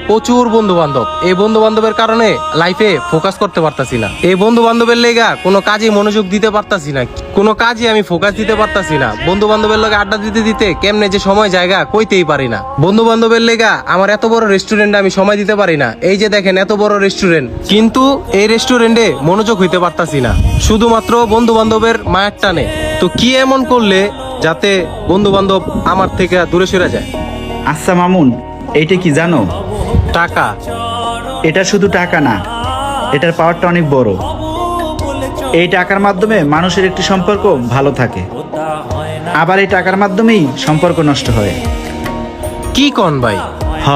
প্রচুর বন্ধু বান্ধব। এই বন্ধু বান্ধবের কারণে লাইফে ফোকাস করতে পারতাছি না। এই বন্ধু বান্ধবের লেগা কোনো কাজে মনোযোগ দিতে পারতাছি না, কোনো কাজে আমি ফোকাস দিতে পারতাছি না। বন্ধু বান্ধবের লগে আড্ডা দিতে দিতে কেমনে যে সময় জায়গা কইতেই পারি না। বন্ধু বান্ধবের লেগা আমার এত বড় রেস্টুরেন্টে আমি সময় দিতে পারি না। এই যে দেখেন এত বড় রেস্টুরেন্ট, কিন্তু এই রেস্টুরেন্টে মনোযোগ হইতে পারতাছি না, শুধুমাত্র বন্ধু বান্ধবের মায়ের টানে। তো কি এমন করলে যাতে বন্ধু বান্ধব আমার থেকে দূরে সরে যায়? আচ্ছা মামুন, এইটা কি জানো? টাকা। এটা শুধু টাকা না, এটার পাওয়ারটা অনেক বড়। এই টাকার মাধ্যমে মানুষের একটি সম্পর্ক ভালো থাকে, আবার এই টাকার মাধ্যমেই সম্পর্ক নষ্ট হয়। কি কন ভাই? হ,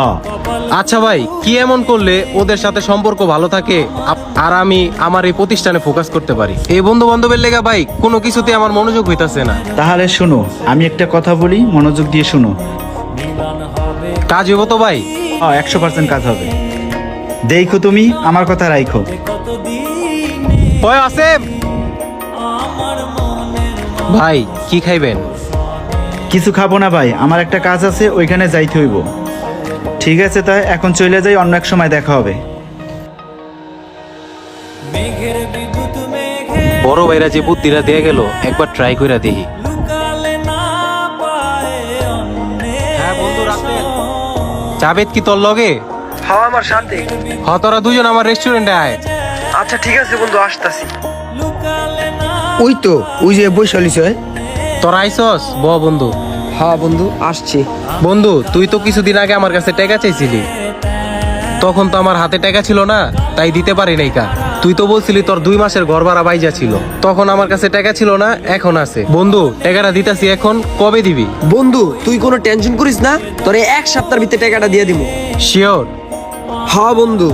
আচ্ছা ভাই, কি এমন করলে ওদের সাথে সম্পর্ক ভালো থাকে আর আমি আমার এই প্রতিষ্ঠানে ফোকাস করতে পারি? এই বন্ধু বান্ধবের লেগা ভাই কোনো কিছুতে আমার মনোযোগ হইতাছে না। তাহলে শোনো, আমি একটা কথা বলি, মনোযোগ দিয়ে শোনো। কাজ হইব তো ভাই? 100% কাজ হবে। দেখো, তুমি আমার কথা রাখো। ওই আসেম ভাই, কি খাইবেন? কিছু খাবো না ভাই, আমার একটা কাজ আছে, ওইখানে যাইতে হইব। ঠিক আছে, তাই এখন চলে যাই, অন্য এক সময় দেখা হবে। বড় ভাইরা যে বুদ্ধিরা দিয়ে গেল, একবার ট্রাই কইরা দেখি। হ্যাঁ বন্ধু, রাসেল জাবেদ কি তোর লগে? হ্যাঁ আমার সাথে। তোরা দুজন আমার রেস্টুরেন্টে আয়। আচ্ছা ঠিক আছে বন্ধু, আসতাছি। ওই তো ওই যে বৈশালী ছয়। তোরা আইসস? বন্ধু। হ্যাঁ বন্ধু, আসছি। বন্ধু, তুই তো কিছুদিন আগে আমার কাছে টাকা চাইছিলি, তখন তো আমার হাতে টাকা ছিল না, তাই দিতে পারি নাই। কা তুই তো বলছিলি তোর 2 মাসের ঘর ভাড়া বাইজা ছিল, তখন আমার কাছে টাকা ছিল না, এখন আছে। বন্ধু, টাকাটা দিতাছি, এখন কবে দিবি? বন্ধু তুই কোনো টেনশন করিস না, তোরে 1 সপ্তাহের ভিতরে টাকাটা দিয়ে দিব। শিওর? হ্যাঁ বন্ধু।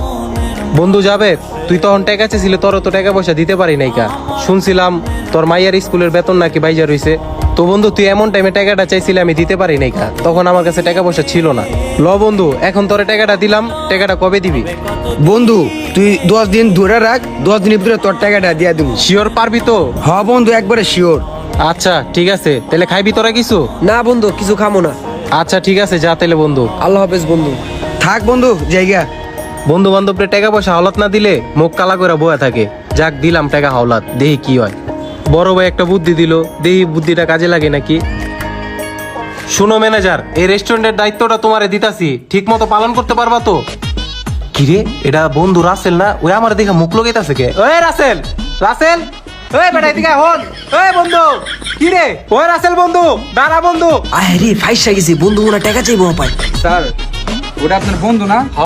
বন্ধু যাবে, তুই তখন টাকা চেয়েছিলি, তোর তো টাকা পয়সা দিতে পারি নাই। কা শুনছিলাম তোর মাইয়ার স্কুলের বেতন নাকি বাইজা রইছে। তো বন্ধু, তুই এমন টাইমে টাকাটা চাইছিলি, আমি দিতে পারি নাই। কা তখন আমার কাছে টাকা পয়সা ছিল না। বন্ধু, এখন তোরে টাকাটা দিলাম, টাকাটা কবে দিবি? বন্ধু তুই 10 দিন ধরে রাখ, 10 দিনের ভিতরে তোর টাকাটা দিয়ে দিব। শিওর পারবি তো? হ্যাঁ বন্ধু, একবারে শিওর। আচ্ছা ঠিক আছে, তাহলে খাইবি তোরা কিছু? না বন্ধু, কিছু খামো না। আচ্ছা ঠিক আছে, যা তাহলে বন্ধু। আল্লাহ হাফেজ বন্ধু। থাক বন্ধু, জায়গা। বন্ধু বান্ধবরে টাকা পয়সা হাওলাত না দিলে মুখ কালা করে বয়া থাকে। যাক, দিলাম টাকা হাওলাত, দেখি কি হয়। বড় ভাই একটা বুদ্ধি দিল, দেখি বুদ্ধিটা কাজে লাগে নাকি। শুনো ম্যানেজার, এই রেস্টুরেন্টের দায়িত্বটা তোমারে দিতাছি, ঠিক মতো পালন করতে পারবা তো? কিরে, এটা বন্ধু রাসেল না? ওই আমার দেখে মুখ লগাইতাছে কে? ওই রাসেল, রাসেল, ওই বেটা এদিকে হন। ওই বন্ধু, কিরে? ওই রাসেল বন্ধু, দাঁড়া বন্ধু। আরে ফাইসা গেছি, বন্ধু মনে টাকা চাইবো পাই। স্যার, ওটা আপনার বন্ধু না?